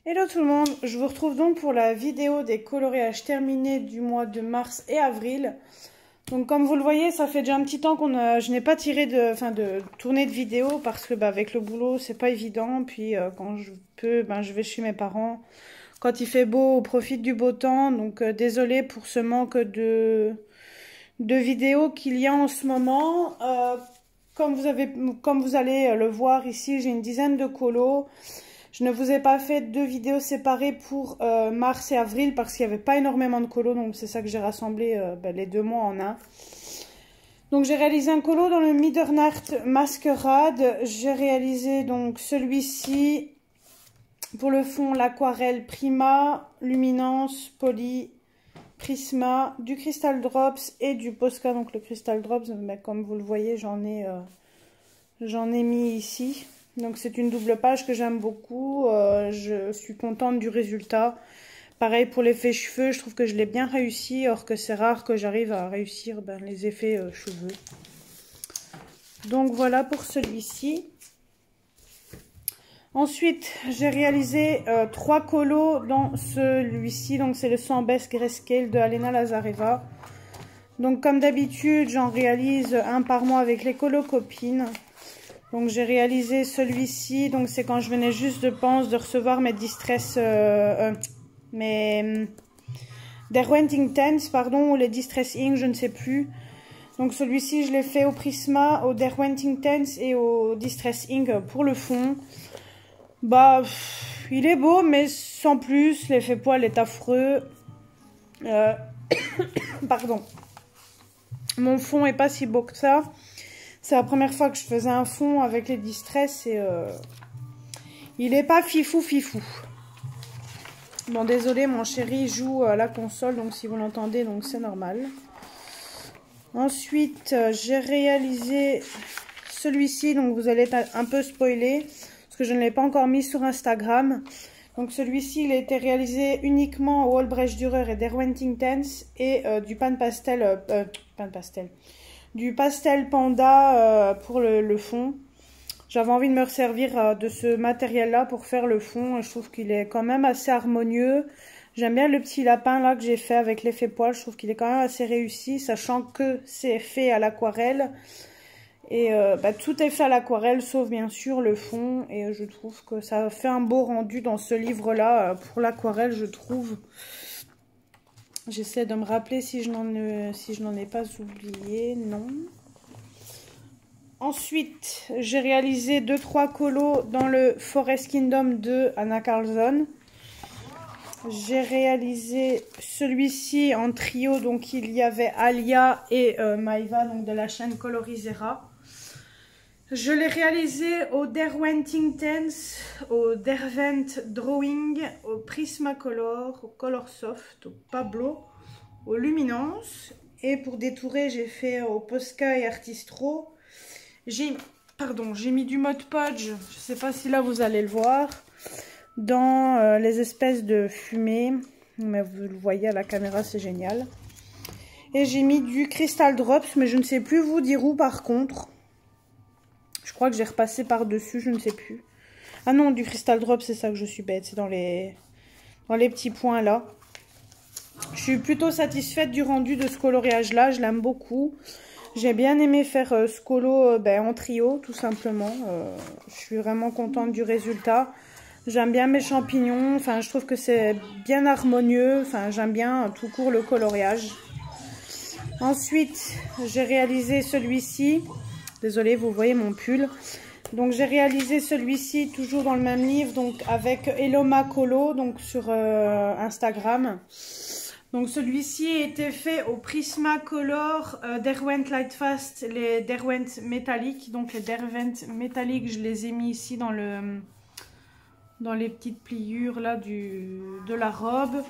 Hello tout le monde, je vous retrouve donc pour la vidéo des coloriages terminés du mois de mars et avril. Donc comme vous le voyez, ça fait déjà un petit temps je n'ai pas tiré de tournée de vidéo parce que avec le boulot c'est pas évident. Puis quand je peux, je vais chez mes parents. Quand il fait beau, on profite du beau temps. Donc désolée pour ce manque de vidéos qu'il y a en ce moment. Comme vous allez le voir ici, j'ai une dizaine de colos. Je ne vous ai pas fait deux vidéos séparées pour mars et avril parce qu'il n'y avait pas énormément de colos. Donc c'est ça que j'ai rassemblé les 2 mois en un. Donc j'ai réalisé un colo dans le Middernacht Masquerade. J'ai réalisé donc celui-ci. Pour le fond, l'aquarelle Prima, Luminance, Poly, Prisma, du Crystal Drops et du Posca. Donc le Crystal Drops, comme vous le voyez, j'en ai mis ici. Donc c'est une double page que j'aime beaucoup. Je suis contente du résultat. Pareil pour l'effet cheveux, je trouve que je l'ai bien réussi. Or que c'est rare que j'arrive à réussir les effets cheveux. Donc voilà pour celui-ci. Ensuite, j'ai réalisé 3 colos dans celui-ci. Donc c'est le Sambes Grayscale de Alena Lazareva. Donc comme d'habitude, j'en réalise un par mois avec les colos copines. Donc j'ai réalisé celui-ci, donc c'est quand je venais juste de recevoir mes Distress, mes Derwent Tense, pardon, ou les Distress Ink, je ne sais plus. Donc celui-ci je l'ai fait au Prisma, au Derwent Tense et au Distress Ink pour le fond. Il est beau mais sans plus, l'effet poil est affreux. Pardon. Mon fond est pas si beau que ça. C'est la première fois que je faisais un fond avec les Distress et il est pas fifou. Bon, désolé, mon chéri joue à la console, donc si vous l'entendez, donc c'est normal. Ensuite, j'ai réalisé celui-ci, donc vous allez être un peu spoilé, parce que je ne l'ai pas encore mis sur Instagram. Donc celui-ci, il a été réalisé uniquement au Albrecht Dürer et Derwent Intense et du du pastel panda pour le fond. J'avais envie de me resservir de ce matériel-là pour faire le fond. Je trouve qu'il est quand même assez harmonieux. J'aime bien le petit lapin là que j'ai fait avec l'effet poil. Je trouve qu'il est quand même assez réussi, sachant que c'est fait à l'aquarelle. Et tout est fait à l'aquarelle, sauf bien sûr le fond. Et je trouve que ça fait un beau rendu dans ce livre-là pour l'aquarelle, je trouve. J'essaie de me rappeler si je n'en ai pas oublié. Non. Ensuite, j'ai réalisé 2-3 colos dans le Forest Kingdom de Anna Carlson. J'ai réalisé celui-ci en trio. Donc, il y avait Alia et Maïva, donc de la chaîne Colorisera. Je l'ai réalisé au Derwent Intense, au Derwent Drawing, au Prismacolor, au Color Soft, au Pablo, au Luminance. Et pour détourer, j'ai fait au Posca et Artistro. J'ai mis du Mod Podge, je ne sais pas si là vous allez le voir, dans les espèces de fumée. Mais vous le voyez à la caméra, c'est génial. Et j'ai mis du Crystal Drops, mais je ne sais plus vous dire où par contre. Je crois que j'ai repassé par-dessus, je ne sais plus. Ah non, du Crystal Drop, c'est ça que je suis bête. C'est dans les petits points là. Je suis plutôt satisfaite du rendu de ce coloriage-là. Je l'aime beaucoup. J'ai bien aimé faire ce colo en trio, tout simplement. Je suis vraiment contente du résultat. J'aime bien mes champignons. Enfin, je trouve que c'est bien harmonieux. Enfin, j'aime bien tout court le coloriage. Ensuite, j'ai réalisé celui-ci. Désolée, vous voyez mon pull. Donc j'ai réalisé celui-ci toujours dans le même livre, donc avec Eloma Colo, donc sur Instagram. Donc celui-ci a été fait au Prismacolor, Derwent Lightfast, les Derwent métalliques. Donc les Derwent métalliques, je les ai mis ici dans les petites pliures là de la robe.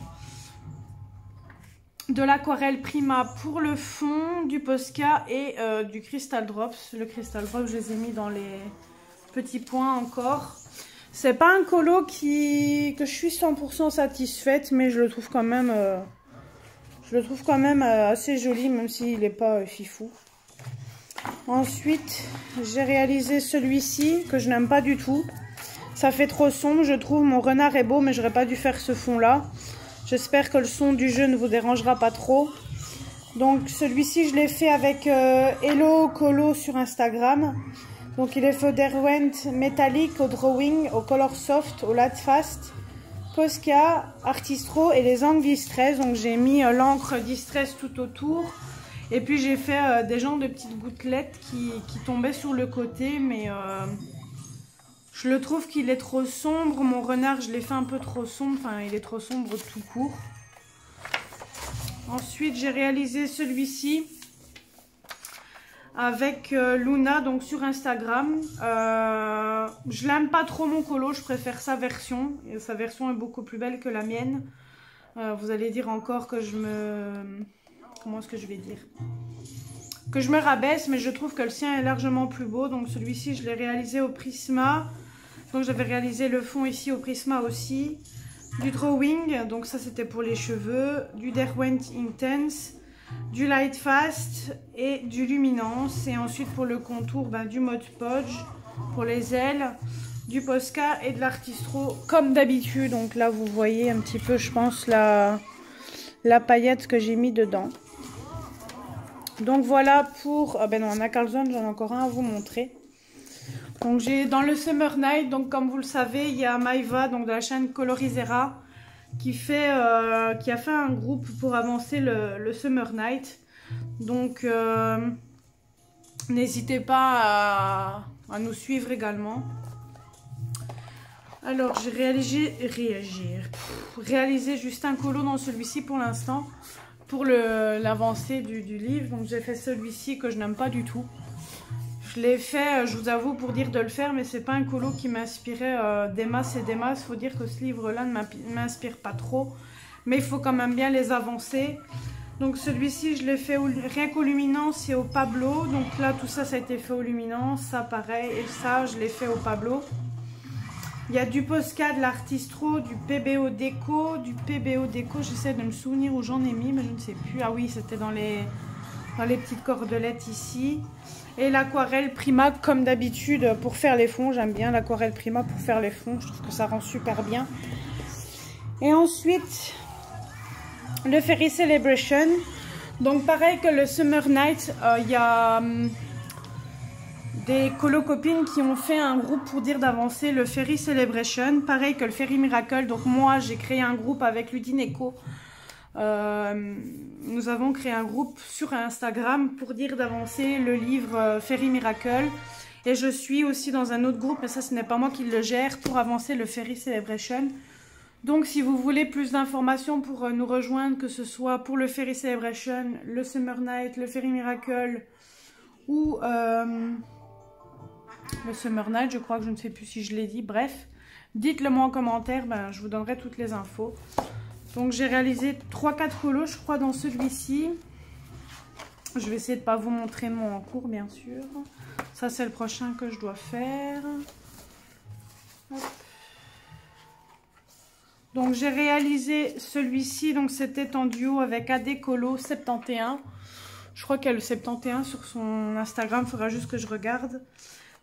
De l'aquarelle Prima pour le fond, du Posca et du Crystal Drops. Le Crystal Drops, je les ai mis dans les petits points encore. C'est pas un colo que je suis 100% satisfaite, mais je le trouve quand même, assez joli, même s'il n'est pas fifou. Ensuite, j'ai réalisé celui-ci, que je n'aime pas du tout. Ça fait trop sombre, je trouve. Mon renard est beau, mais j'aurais pas dû faire ce fond-là. J'espère que le son du jeu ne vous dérangera pas trop. Donc celui-ci, je l'ai fait avec Hello Colo sur Instagram. Donc il est fait au Derwent métallique, au drawing, au color soft, au light fast, Posca, Artistro et les angles distress. Donc j'ai mis l'encre distress tout autour. Et puis j'ai fait des genres de petites gouttelettes qui tombaient sur le côté. Mais je le trouve qu'il est trop sombre. Mon renard, je l'ai fait un peu trop sombre. Enfin, il est trop sombre tout court. Ensuite, j'ai réalisé celui-ci avec Luna, donc sur Instagram. Je l'aime pas trop mon colo, je préfère sa version. Et sa version est beaucoup plus belle que la mienne. Vous allez dire encore que je me... Comment est-ce que je vais dire? Que je me rabaisse, mais je trouve que le sien est largement plus beau. Donc celui-ci, je l'ai réalisé au Prisma. Donc j'avais réalisé le fond ici au Prisma aussi. Du drawing, donc ça c'était pour les cheveux, du Derwent Intense, du Light Fast et du Luminance. Et ensuite pour le contour, du Mod Podge pour les ailes, du Posca et de l'Artistro comme d'habitude. Donc là vous voyez un petit peu, je pense, la paillette que j'ai mis dedans. Donc voilà pour... Ah ben non, Anna Carlson, j'en ai encore un à vous montrer. Donc j'ai dans le Summer Night, donc comme vous le savez, il y a Maïva, donc de la chaîne Colorisera, qui a fait un groupe pour avancer le Summer Night. Donc n'hésitez pas à nous suivre également. Alors j'ai réalisé juste un colo dans celui-ci pour l'instant, pour l'avancée du livre. Donc j'ai fait celui-ci que je n'aime pas du tout. Je l'ai fait, je vous avoue, pour dire de le faire, mais c'est pas un colo qui m'inspirait des masses et des masses. Faut dire que ce livre-là ne m'inspire pas trop, mais il faut quand même bien les avancer. Donc celui-ci, je l'ai fait rien qu'au Luminance et au Pablo. Donc là, tout ça, ça a été fait au Luminance, ça pareil, et ça, je l'ai fait au Pablo. Il y a du Posca, de l'Artistro, du PBO Déco, j'essaie de me souvenir où j'en ai mis, mais je ne sais plus. Ah oui, c'était dans les petites cordelettes ici. Et l'aquarelle Prima, comme d'habitude, pour faire les fonds. J'aime bien l'aquarelle Prima pour faire les fonds. Je trouve que ça rend super bien. Et ensuite, le Fairy Celebration. Donc, pareil que le Summer Night, il y a des colo-copines qui ont fait un groupe pour dire d'avancer le Fairy Celebration. Pareil que le Fairy Miracle. Donc, moi, j'ai créé un groupe avec Ludine Eco. Nous avons créé un groupe sur Instagram pour dire d'avancer le livre Fairy Miracle. Et je suis aussi dans un autre groupe, mais ça ce n'est pas moi qui le gère, pour avancer le Fairy Celebration. Donc si vous voulez plus d'informations pour nous rejoindre, que ce soit pour le Fairy Celebration, le Summer Night, le Fairy Miracle ou le Summer Night, je crois que je ne sais plus si je l'ai dit, bref, dites-le moi en commentaire, je vous donnerai toutes les infos. Donc j'ai réalisé 3-4 colos, je crois, dans celui-ci. Je vais essayer de ne pas vous montrer mon en cours, bien sûr. Ça, c'est le prochain que je dois faire. Hop. Donc j'ai réalisé celui-ci, donc c'était en duo avec AD Colo 71. Je crois qu'il y a le 71 sur son Instagram, il faudra juste que je regarde.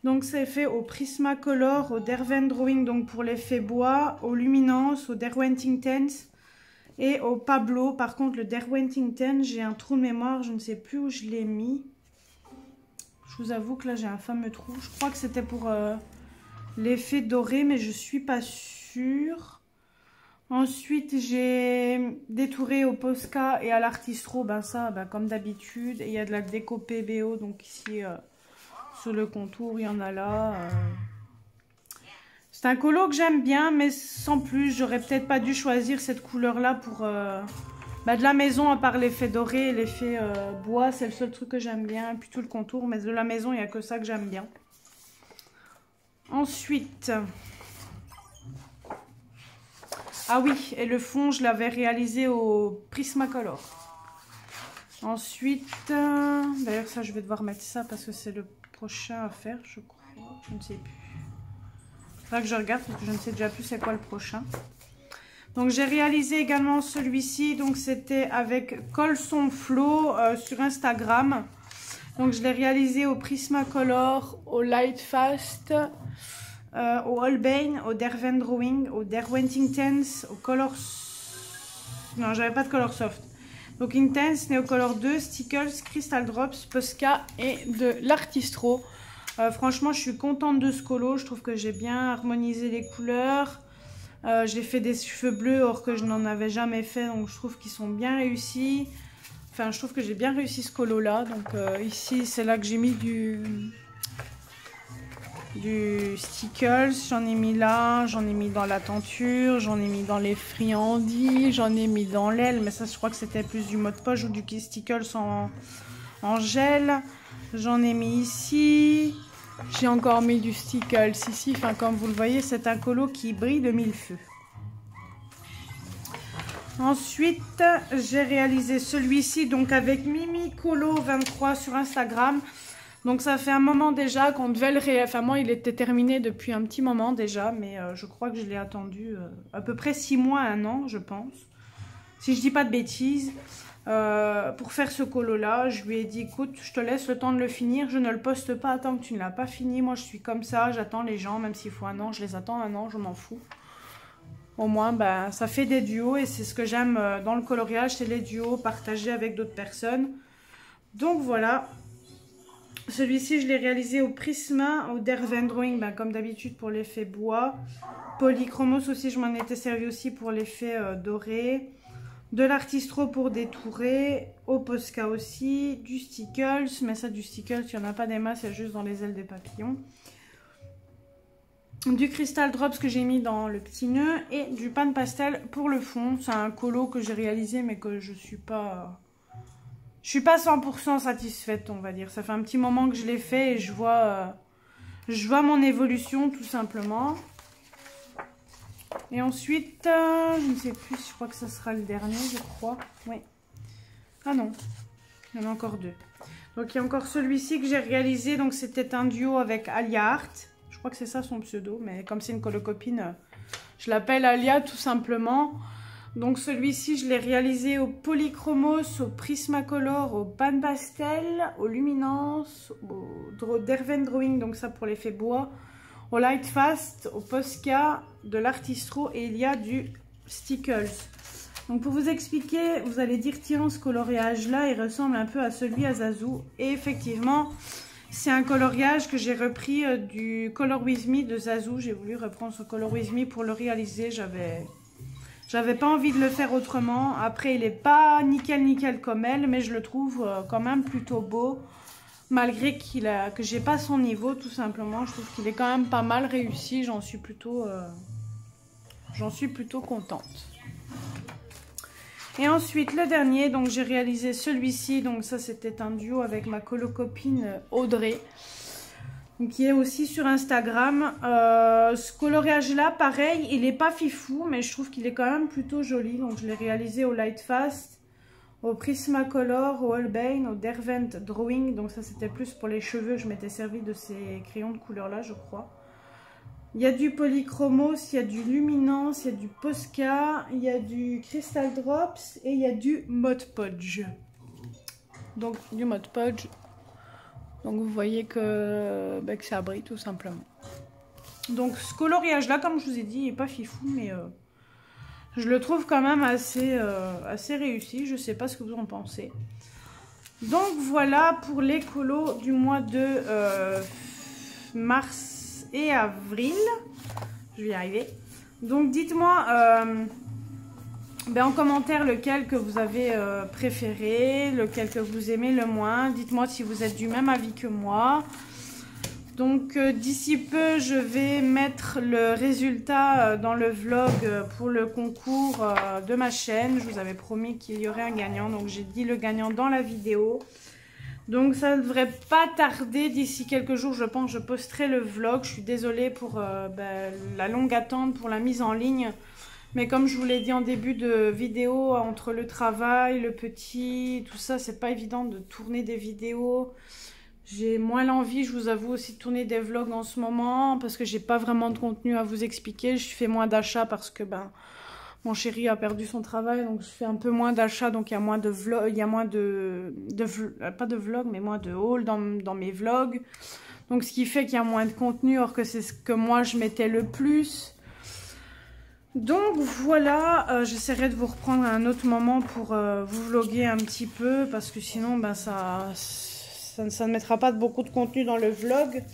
Donc c'est fait au Prismacolor, au Derwent Drawing, donc pour l'effet bois, au Luminance, au Derwent Intense. Et au Pablo, par contre, le Derwent Intense, j'ai un trou de mémoire, je ne sais plus où je l'ai mis. Je vous avoue que là, j'ai un fameux trou. Je crois que c'était pour l'effet doré, mais je ne suis pas sûre. Ensuite, j'ai détouré au Posca et à l'Artistro, comme d'habitude. Et il y a de la déco PBO, donc ici, sur le contour, il y en a là. C'est un colo que j'aime bien, mais sans plus. J'aurais peut-être pas dû choisir cette couleur-là pour de la maison, à part l'effet doré et l'effet bois. C'est le seul truc que j'aime bien. Et puis tout le contour, mais de la maison, il n'y a que ça que j'aime bien. Ensuite... Ah oui, et le fond, je l'avais réalisé au Prismacolor. Ensuite... D'ailleurs, ça, je vais devoir mettre ça parce que c'est le prochain à faire, je crois. Je ne sais plus. Il faudra que je regarde parce que je ne sais déjà plus c'est quoi le prochain. Donc j'ai réalisé également celui-ci. Donc c'était avec Colson Flow sur Instagram. Donc je l'ai réalisé au Prismacolor, au Light Fast, au Holbein, au Derwent Drawing, au Derwent Intense, au Color... Non, j'avais pas de Color Soft. Donc Intense, Neocolor 2, Stickles, Crystal Drops, Posca et de l'Artistro. Franchement, je suis contente de ce colo. Je trouve que j'ai bien harmonisé les couleurs. J'ai fait des cheveux bleus, or que je n'en avais jamais fait. Donc je trouve qu'ils sont bien réussis. Enfin, je trouve que j'ai bien réussi ce colo-là. Donc ici, c'est là que j'ai mis du Stickles. J'en ai mis là, j'en ai mis dans la tenture, j'en ai mis dans les friandises, j'en ai mis dans l'aile. Mais ça, je crois que c'était plus du mode poche ou du Stickles en gel. J'en ai mis ici. J'ai encore mis du Stickles ici. Enfin, comme vous le voyez, c'est un colo qui brille de mille feux. Ensuite, j'ai réalisé celui-ci donc avec Mimi Colo 23 sur Instagram. Donc ça fait un moment déjà qu'on devait le réaliser. Enfin moi il était terminé depuis un petit moment déjà. Mais je crois que je l'ai attendu à peu près 6 mois, 1 an je pense. Si je dis pas de bêtises. Pour faire ce colo là, je lui ai dit écoute, je te laisse le temps de le finir. Je ne le poste pas tant que tu ne l'as pas fini. Moi je suis comme ça, j'attends les gens. Même s'il faut 1 an, je les attends 1 an, je m'en fous. Au moins, ben, ça fait des duos et c'est ce que j'aime dans le coloriage, c'est les duos partagés avec d'autres personnes. Donc voilà, celui-ci je l'ai réalisé au Prisma, au Derwent Drawing, ben, comme d'habitude pour l'effet bois. Polychromos aussi, je m'en étais servi aussi pour l'effet doré. De l'Artistro pour détourer, au Posca aussi, du Stickles, mais ça du Stickles, il n'y en a pas des masses, c'est juste dans les ailes des papillons. Du Crystal Drops que j'ai mis dans le petit nœud et du pan pastel pour le fond. C'est un colo que j'ai réalisé mais que je suis pas 100% satisfaite, on va dire. Ça fait un petit moment que je l'ai fait et je vois mon évolution tout simplement. Et ensuite, je ne sais plus, je crois que ça sera le dernier, je crois. Oui. Ah non, il y en a encore 2. Donc il y a encore celui-ci que j'ai réalisé, donc c'était un duo avec Alia Art. Je crois que c'est ça son pseudo, mais comme c'est une colocopine, je l'appelle Alia tout simplement. Donc celui-ci, je l'ai réalisé au Polychromos, au Prismacolor, au Pan Pastel, au Luminance, au Derwent Drawing, donc ça pour l'effet bois, au Light Fast, au Posca, de l'Artistro et il y a du Stickles. Donc pour vous expliquer, vous allez dire tiens, ce coloriage-là, il ressemble un peu à celui à Zazu. Et effectivement... c'est un coloriage que j'ai repris du Color With Me de Zazu. J'ai voulu reprendre ce Color With Me pour le réaliser. J'avais pas envie de le faire autrement. Après, il n'est pas nickel comme elle, mais je le trouve quand même plutôt beau. Malgré que j'ai pas son niveau, tout simplement. Je trouve qu'il est quand même pas mal réussi. J'en suis plutôt contente. Et ensuite, le dernier, donc j'ai réalisé celui-ci. Donc ça, c'était un duo avec ma colocopine Audrey, qui est aussi sur Instagram. Ce coloriage-là, pareil, il n'est pas fifou, mais je trouve qu'il est quand même plutôt joli. Donc je l'ai réalisé au Light Fast, au Prismacolor, au Holbein, au Derwent Drawing. Donc ça, c'était plus pour les cheveux. Je m'étais servi de ces crayons de couleur-là, je crois. Il y a du Polychromos, il y a du Luminance, il y a du Posca, il y a du Crystal Drops et il y a du Mod Podge. Donc du Mod Podge. Donc vous voyez que ça brille tout simplement. Donc ce coloriage là, comme je vous ai dit, il n'est pas fifou, mais je le trouve quand même assez réussi. Je ne sais pas ce que vous en pensez. Donc voilà pour les colos du mois de mars et avril. Je vais y arriver. Donc dites-moi en commentaire lequel que vous avez préféré, lequel que vous aimez le moins. Dites-moi si vous êtes du même avis que moi. Donc d'ici peu, je vais mettre le résultat dans le vlog pour le concours de ma chaîne. Je vous avais promis qu'il y aurait un gagnant, donc j'ai dit le gagnant dans la vidéo. Donc ça ne devrait pas tarder, d'ici quelques jours je pense je posterai le vlog. Je suis désolée pour la longue attente pour la mise en ligne. Mais comme je vous l'ai dit en début de vidéo, entre le travail, le petit, tout ça, c'est pas évident de tourner des vidéos. J'ai moins l'envie, je vous avoue, aussi de tourner des vlogs en ce moment parce que j'ai pas vraiment de contenu à vous expliquer. Je fais moins d'achats parce que mon chéri a perdu son travail, donc je fais un peu moins d'achats, donc il y a moins de vlogs, il y a moins pas de vlogs, mais moins de hauls dans mes vlogs. Donc ce qui fait qu'il y a moins de contenu, or que c'est ce que moi je mettais le plus. Donc voilà, j'essaierai de vous reprendre à un autre moment pour vous vloguer un petit peu, parce que sinon ben, ça ne mettra pas beaucoup de contenu dans le vlog.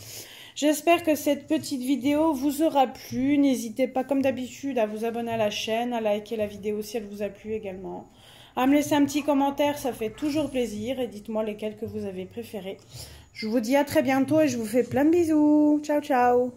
J'espère que cette petite vidéo vous aura plu. N'hésitez pas comme d'habitude à vous abonner à la chaîne, à liker la vidéo si elle vous a plu également. À me laisser un petit commentaire, ça fait toujours plaisir. Et dites-moi lesquels que vous avez préférés. Je vous dis à très bientôt et je vous fais plein de bisous. Ciao, ciao.